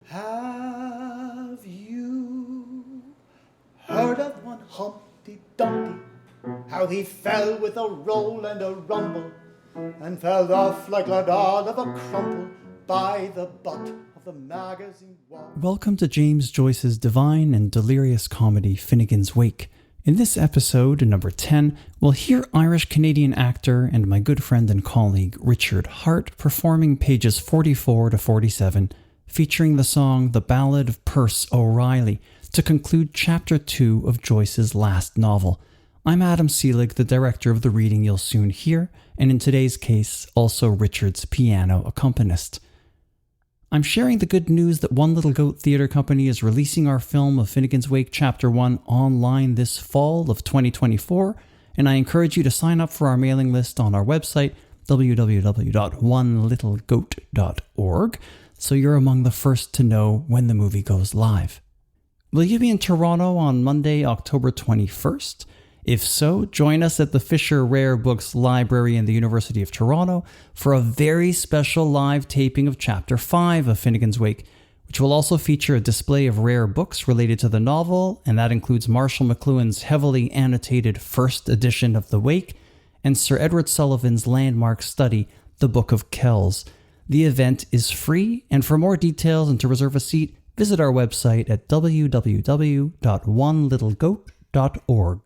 Have you heard of one Humpty Dumpty? How he fell with a roll and a rumble, and fell off like Lord Oliver Crumple by the butt of the magazine wall. Welcome to James Joyce's divine and delirious comedy Finnegans Wake. In this episode, number 10, we'll hear Irish-Canadian actor and my good friend and colleague Richard Harte performing pages 44 to 47, featuring the song The Ballad of Persse O'Reilly, to conclude Chapter 2 of Joyce's last novel. I'm Adam Seelig, the director of the reading you'll soon hear, and in today's case, also Richard's piano accompanist. I'm sharing the good news that One Little Goat Theatre Company is releasing our film of Finnegans Wake Chapter 1 online this fall of 2024, and I encourage you to sign up for our mailing list on our website, www.onelittlegoat.org, so you're among the first to know when the movie goes live. Will you be in Toronto on Monday, October 21st? If so, join us at the Fisher Rare Books Library in the University of Toronto for a very special live taping of Chapter 5 of Finnegans Wake, which will also feature a display of rare books related to the novel, and that includes Marshall McLuhan's heavily annotated first edition of The Wake and Sir Edward Sullivan's landmark study, The Book of Kells. The event is free, and for more details and to reserve a seat, visit our website at www.onelittlegoat.org.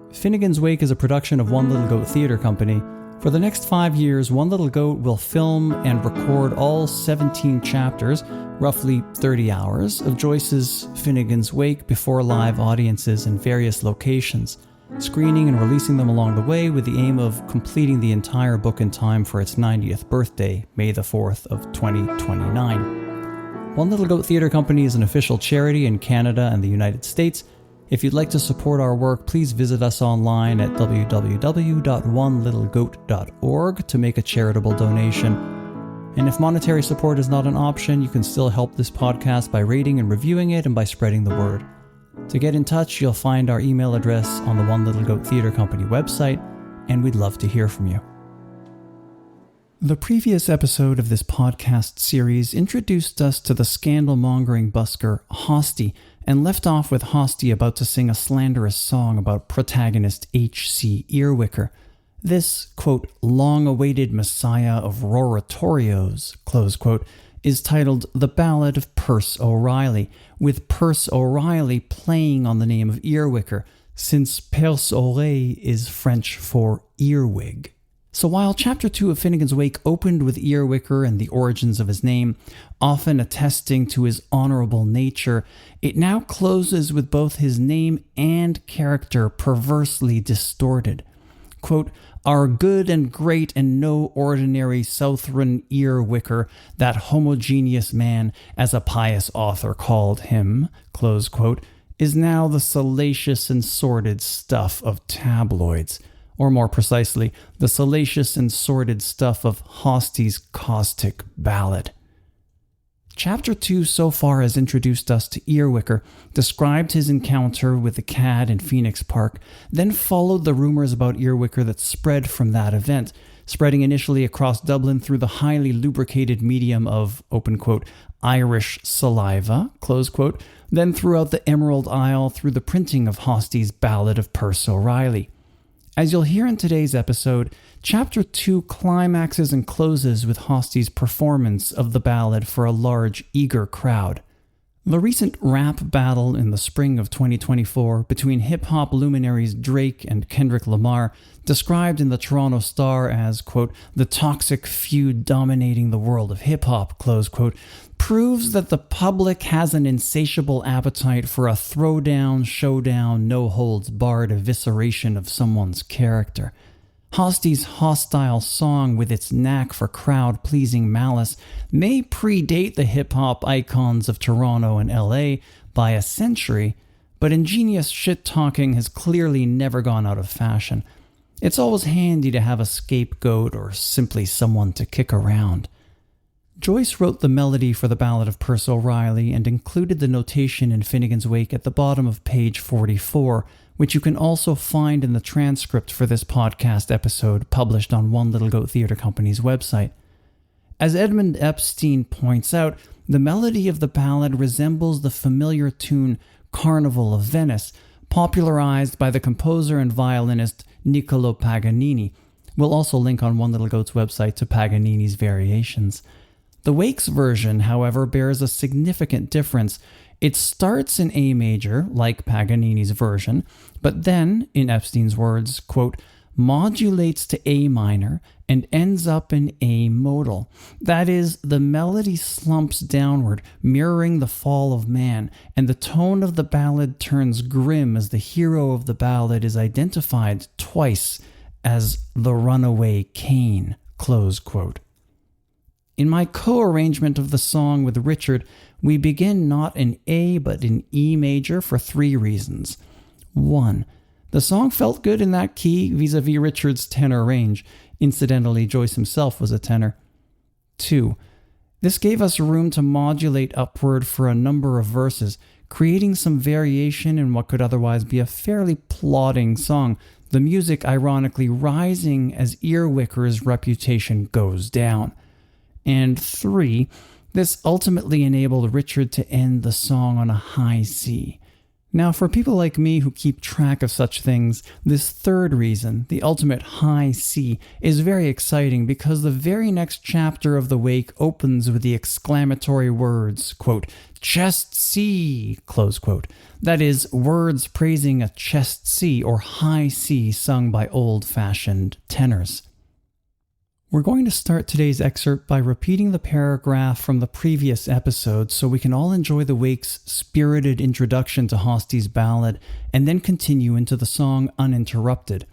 Finnegans Wake is a production of One Little Goat Theatre Company. For the next 5 years, One Little Goat will film and record all 17 chapters, roughly 30 hours, of Joyce's Finnegans Wake before live audiences in various locations, screening and releasing them along the way with the aim of completing the entire book in time for its 90th birthday, May the 4th of 2029. One Little Goat Theatre Company is an official charity in Canada and the United States. If you'd like to support our work, please visit us online at www.onelittlegoat.org to make a charitable donation. And if monetary support is not an option, you can still help this podcast by rating and reviewing it and by spreading the word. To get in touch, you'll find our email address on the One Little Goat Theatre Company website, and we'd love to hear from you. The previous episode of this podcast series introduced us to the scandal-mongering busker Hosty, and left off with Hosty about to sing a slanderous song about protagonist H.C. Earwicker. This, quote, long-awaited messiah of roratorios, close quote, is titled The Ballad of Persse O'Reilly, with Persse O'Reilly playing on the name of Earwicker, since Persse Oreille is French for earwig. So while Chapter 2 of Finnegans Wake opened with Earwicker and the origins of his name, often attesting to his honorable nature, it now closes with both his name and character perversely distorted. Quote, our good and great and no ordinary Southron Earwicker, that homogeneous man, as a pious author called him, close quote, is now the salacious and sordid stuff of tabloids. Or more precisely, the salacious and sordid stuff of Hosty's caustic ballad. Chapter 2 so far has introduced us to Earwicker, described his encounter with the cad in Phoenix Park, then followed the rumors about Earwicker that spread from that event, spreading initially across Dublin through the highly lubricated medium of, open quote, Irish saliva, close quote, then throughout the Emerald Isle through the printing of Hosty's Ballad of Persse O'Reilly. As you'll hear in today's episode, Chapter 2 climaxes and closes with Hosty's performance of the ballad for a large, eager crowd. The recent rap battle in the spring of 2024 between hip-hop luminaries Drake and Kendrick Lamar, described in the Toronto Star as, quote, the toxic feud dominating the world of hip-hop, close quote, proves that the public has an insatiable appetite for a throwdown, showdown, no-holds-barred evisceration of someone's character. Hosty's hostile song, with its knack for crowd-pleasing malice, may predate the hip-hop icons of Toronto and LA by a century, but ingenious shit-talking has clearly never gone out of fashion. It's always handy to have a scapegoat or simply someone to kick around. Joyce wrote the melody for the Ballad of Persse O'Reilly and included the notation in Finnegans Wake at the bottom of page 44, which you can also find in the transcript for this podcast episode published on One Little Goat Theatre Company's website. As Edmund Epstein points out, the melody of the ballad resembles the familiar tune Carnival of Venice, popularized by the composer and violinist Niccolo Paganini. We'll also link on One Little Goat's website to Paganini's variations. The Wake's version, however, bears a significant difference. It starts in A major, like Paganini's version, but then, in Epstein's words, quote, modulates to A minor and ends up in A modal. That is, the melody slumps downward, mirroring the fall of man, and the tone of the ballad turns grim as the hero of the ballad is identified twice as the runaway Cain, close quote. In my co-arrangement of the song with Richard, we begin not in A but in E major for 3 reasons. 1. The song felt good in that key vis-a-vis Richard's tenor range. Incidentally, Joyce himself was a tenor. 2. This gave us room to modulate upward for a number of verses, creating some variation in what could otherwise be a fairly plodding song, the music ironically rising as Earwicker's reputation goes down. And 3, this ultimately enabled Richard to end the song on a high C. Now, for people like me who keep track of such things, this third reason, the ultimate high C, is very exciting because the very next chapter of The Wake opens with the exclamatory words, quote, chest C, close quote. That is, words praising a chest C or high C sung by old-fashioned tenors. We're going to start today's excerpt by repeating the paragraph from the previous episode so we can all enjoy the Wake's spirited introduction to Hoste's ballad and then continue into the song uninterrupted.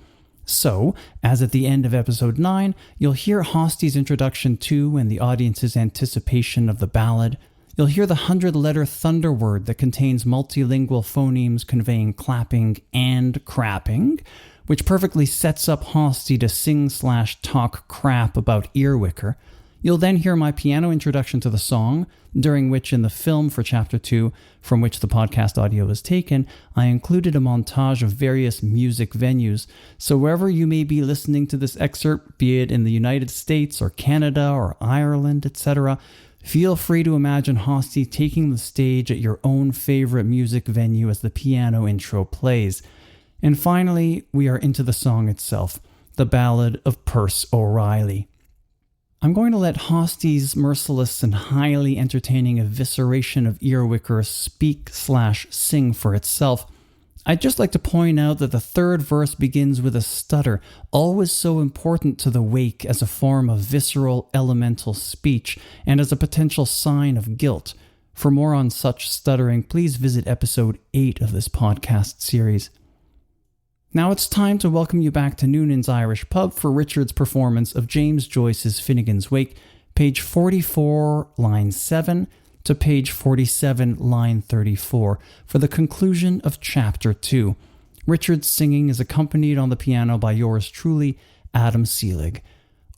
So, as at the end of episode 9, you'll hear Hoste's introduction to and the audience's anticipation of the ballad. You'll hear the 100-letter thunder word that contains multilingual phonemes conveying clapping and crapping, which perfectly sets up Hoste to sing/talk crap about Earwicker. You'll then hear my piano introduction to the song, during which in the film for Chapter 2, from which the podcast audio is taken, I included a montage of various music venues. So wherever you may be listening to this excerpt, be it in the United States or Canada or Ireland, etc., feel free to imagine Hoste taking the stage at your own favorite music venue as the piano intro plays. And finally, we are into the song itself, the Ballad of Persse O'Reilly. I'm going to let Hoste's merciless and highly entertaining evisceration of Earwicker speak/sing for itself. I'd just like to point out that the third verse begins with a stutter, always so important to the Wake as a form of visceral, elemental speech and as a potential sign of guilt. For more on such stuttering, please visit episode 8 of this podcast series. Now it's time to welcome you back to Noonan's Irish Pub for Richard's performance of James Joyce's Finnegans Wake, page 44, line 7, to page 47, line 34, for the conclusion of Chapter 2. Richard's singing is accompanied on the piano by yours truly, Adam Seelig.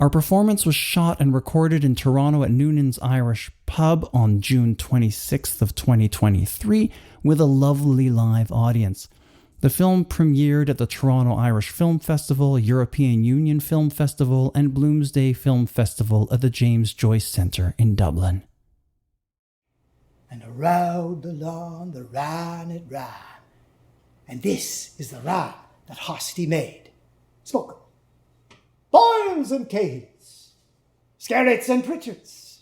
Our performance was shot and recorded in Toronto at Noonan's Irish Pub on June 26th of 2023 with a lovely live audience. The film premiered at the Toronto Irish Film Festival, European Union Film Festival, and Bloomsday Film Festival at the James Joyce Centre in Dublin. And around the lawn the ran it ran, and this is the ran that Hoste made. Spoken. Boyles and Cahill, Scarletts and Pritchards,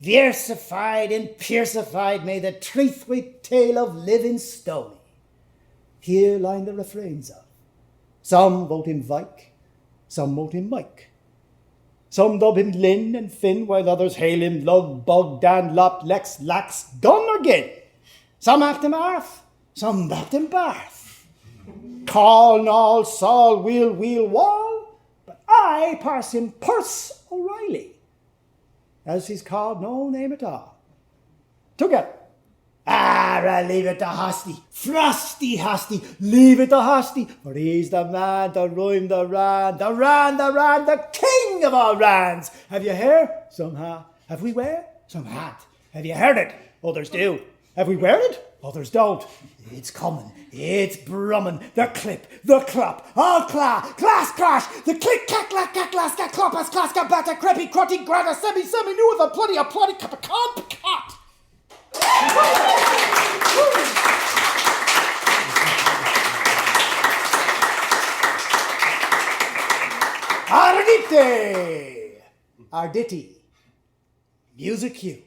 versified and piercified may the treathweight tale of living stony. Here line the refrains of. Some vote him Vike, some vote him Mike. Some dub him Lynn and Finn, while others hail him Lug, Bug, Dan, Lop, Lex, Lax, Gun or Gin. Some act him Arth, some act him Barth. Call, Nall, Saul, Wheel, Wall, but I parse him Persse O'Reilly, as he's called no name at all. Together. Leave it to Hoste, frosty Hoste, leave it to Hoste, for he's the man to rhyme the ran, the king of all rans. Have you heard? Some ha. Have we wear? Some hat. Have you heard it? Others do. Have we wear it? Others don't. It's coming, it's brumming, the clip, the clop, all clash, the click, clack, clack, clack, clack, clack, clop, as class, got batter, creppy, crotty, grata, semi, new with a bloody, cup of cut. Ardite! Arditi. Music cue.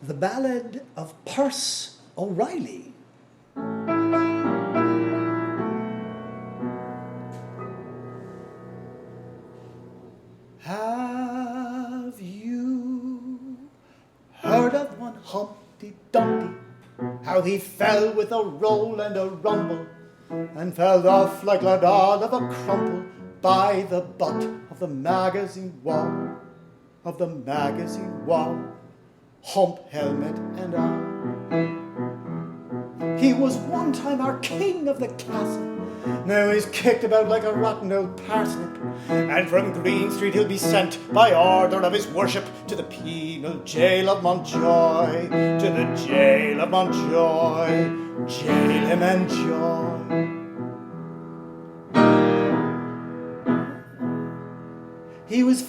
The Ballad of Persse O'Reilly. Have you heard of one Humpty Dumpty? How he fell with a roll and a rumble, and fell off like a doll of a crumple by the butt of the magazine wall, hump, helmet, and all. He was one time our king of the castle. Now he's kicked about like a rotten old parsnip, and from Green Street he'll be sent by order of his worship to the penal jail of Montjoy, jail him and joy. He was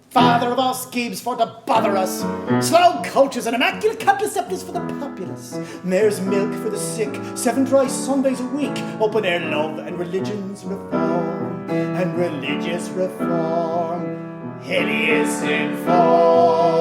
father of all schemes for to bother us. Slow coaches and immaculate contraceptives for the populace. Mare's milk for the sick, 7 dry Sundays a week. Open air love and religious reform. Hideous inform.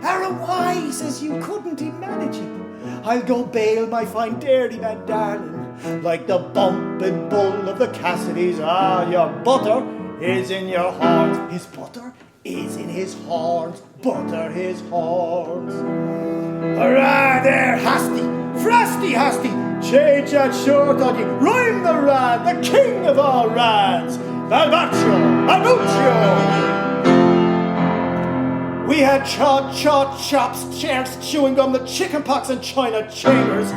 Arrow wise as you couldn't imagine. I'll go bail my fine dairy man darling, like the bumping bull of the Cassidys. Ah, your butter is in your horns. His butter is in his horns. Butter his horns. Hurrah there, hasty, frosty, hasty. Change that short on you. Rhyme the rad, the king of all rads. Balbaccio. We had chops, chairs, chewing gum, the chicken pox and china chambers.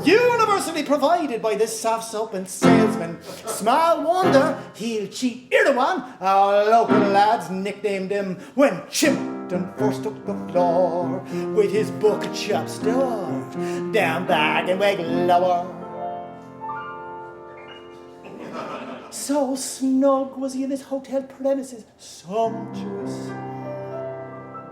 Universally provided by this soft-soaping salesman. Small wonder he'll cheat Erdogan. Our local lads nicknamed him when Chimpton first took the floor with his book chop store. Down back and way lower. So snug was he in his hotel premises, sumptuous.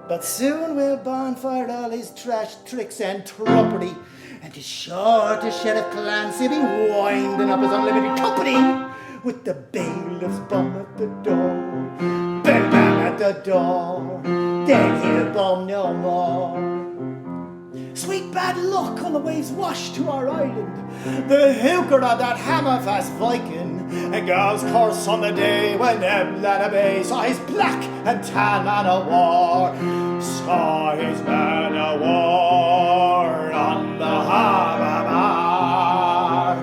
But soon we'll bonfire all his trash tricks and trumpery, and his sure to Sheriff Clancy be winding up his unlimited company with the bailiff's bum at the door. Bang bang at the door, then he'll bum no more. Sweet bad luck on the waves wash to our island. The hooker of that hammer-fast Viking, and girls course on the day when Eblan Bay saw his black and tan man of war. Saw his man of war on the harbour bar.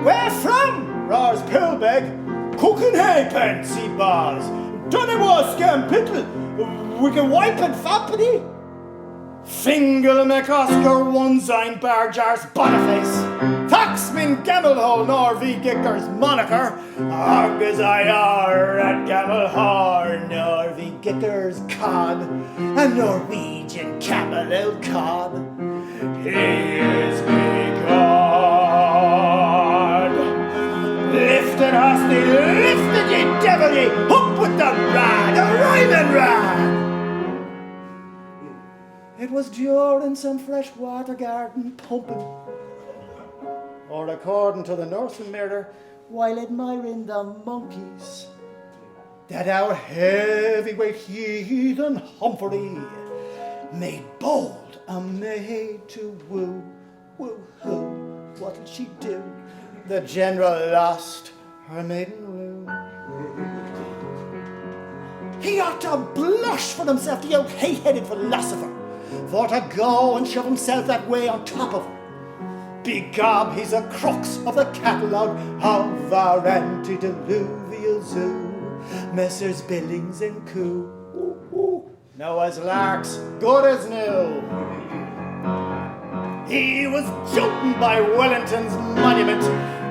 Where from? Roars Pilbeg. Cooking halfpence he bars. Donny was scampittle. We can wipe and fappity. Fingal McOscar, one sign bar jars Boniface. Foxman Gamelhole, Norvey Gickers moniker. Argus IR at Gamelhor, Norvey Gickers cod. A Norwegian camel cod. He is me God. Lifted hosty, lifted ye devil ye. Up with the rad, a rhyming rad. It was during some fresh water garden pumping, or according to the Northern Mirror, while admiring the monkeys, that our heavyweight heathen Humphrey made bold a maid to woo. Woo-hoo, what'll she do? The general lost her maiden woo. He ought to blush for himself, the old hay-headed philosopher, for to go and shove himself that way on top of her. Begob, he's a crux of the catalogue of our antediluvial zoo. Messrs. Billings and Coo. Noah's Lark's good as new. He was jolted by Wellington's monument,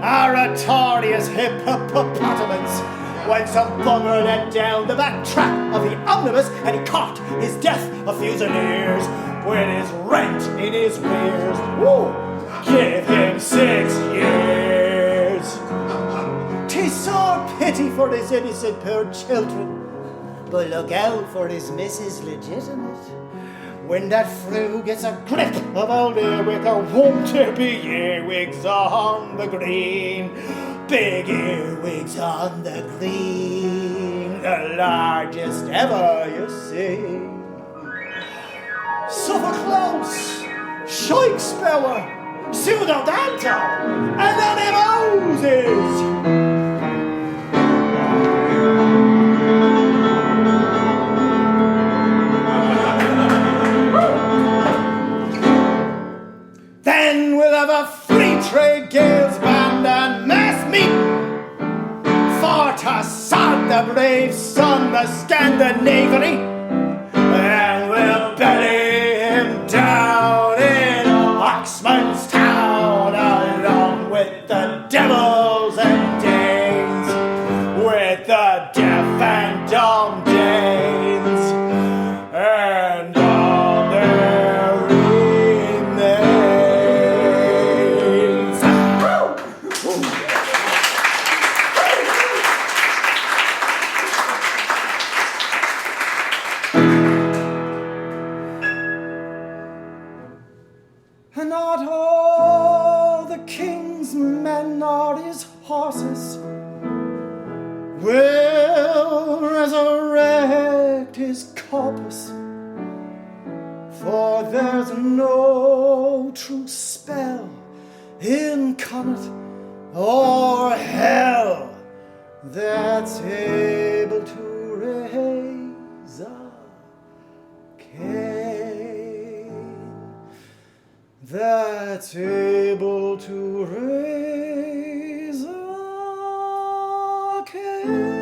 Aratorius hippopotamus, when some bummer let down the back track of the omnibus and he caught his death of Fusiliers with his rent in his weirs. Woo! Give him 6 years. 'Tis sore pity for his innocent poor children, but look out for his missus legitimate. When that fru gets a grip of old earwig, there won't there be earwigs on the green. Big earwigs on the green, the largest ever you see. Suffolk Close, Shakespeare, Pseudo-Danto, and then Moses. Then we'll have a free trade Gales band and mass meet for to sod the brave son of Scandinavia, and we'll belly him down in Oxman's town along with the devils and Danes, with the deaf and dumb Danes, and all their remains. And not all the king's men or his horses will resurrect his corpus, for there's no true spell in Connacht or hell that's able to raise a Cain, that's able to raise a Cain.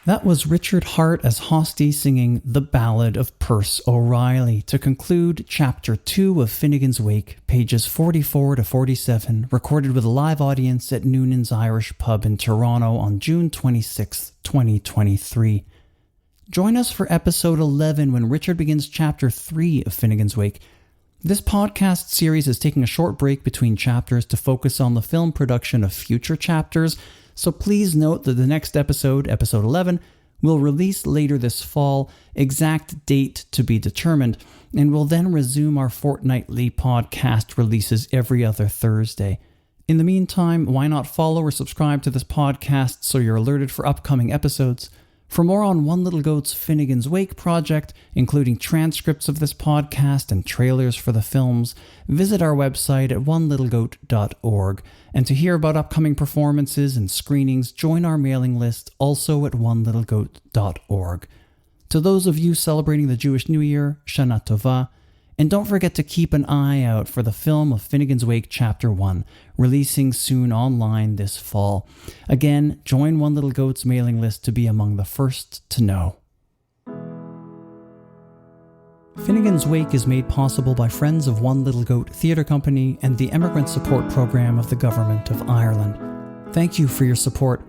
That was Richard Harte as Hosty singing The Ballad of Persse O'Reilly to conclude Chapter 2 of Finnegans Wake, pages 44 to 47, recorded with a live audience at Noonan's Irish Pub in Toronto on June 26, 2023. Join us for episode 11 when Richard begins Chapter 3 of Finnegans Wake. This podcast series is taking a short break between chapters to focus on the film production of future chapters, so please note that the next episode, episode 11, will release later this fall, exact date to be determined, and will then resume our fortnightly podcast releases every other Thursday. In the meantime, why not follow or subscribe to this podcast so you're alerted for upcoming episodes? For more on One Little Goat's Finnegans Wake project, including transcripts of this podcast and trailers for the films, visit our website at onelittlegoat.org. And to hear about upcoming performances and screenings, join our mailing list also at onelittlegoat.org. To those of you celebrating the Jewish New Year, Ch02, and don't forget to keep an eye out for the film of Finnegans Wake Chapter 1, releasing soon online this fall. Again, join One Little Goat's mailing list to be among the first to know. Finnegans Wake is made possible by friends of One Little Goat Theatre Company and the Emigrant Support Programme of the Government of Ireland. Thank you for your support,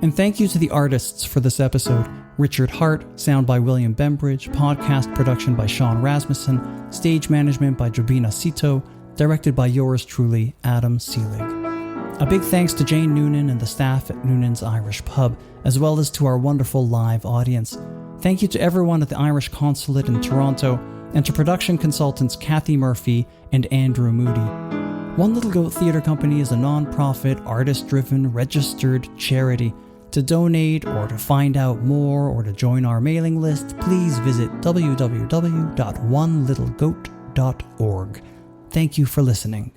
and thank you to the artists for this episode. Richard Harte, sound by William Bembridge, podcast production by Sean Rasmussen, stage management by Jobina Sitoh, directed by yours truly, Adam Seelig. A big thanks to Jane Noonan and the staff at Noonan's Irish Pub, as well as to our wonderful live audience. Thank you to everyone at the Irish Consulate in Toronto, and to production consultants Kathy Murphy and Andrew Moody. One Little Goat Theatre Company is a non-profit, artist-driven, registered charity. To donate or to find out more or to join our mailing list, please visit www.onelittlegoat.org. Thank you for listening.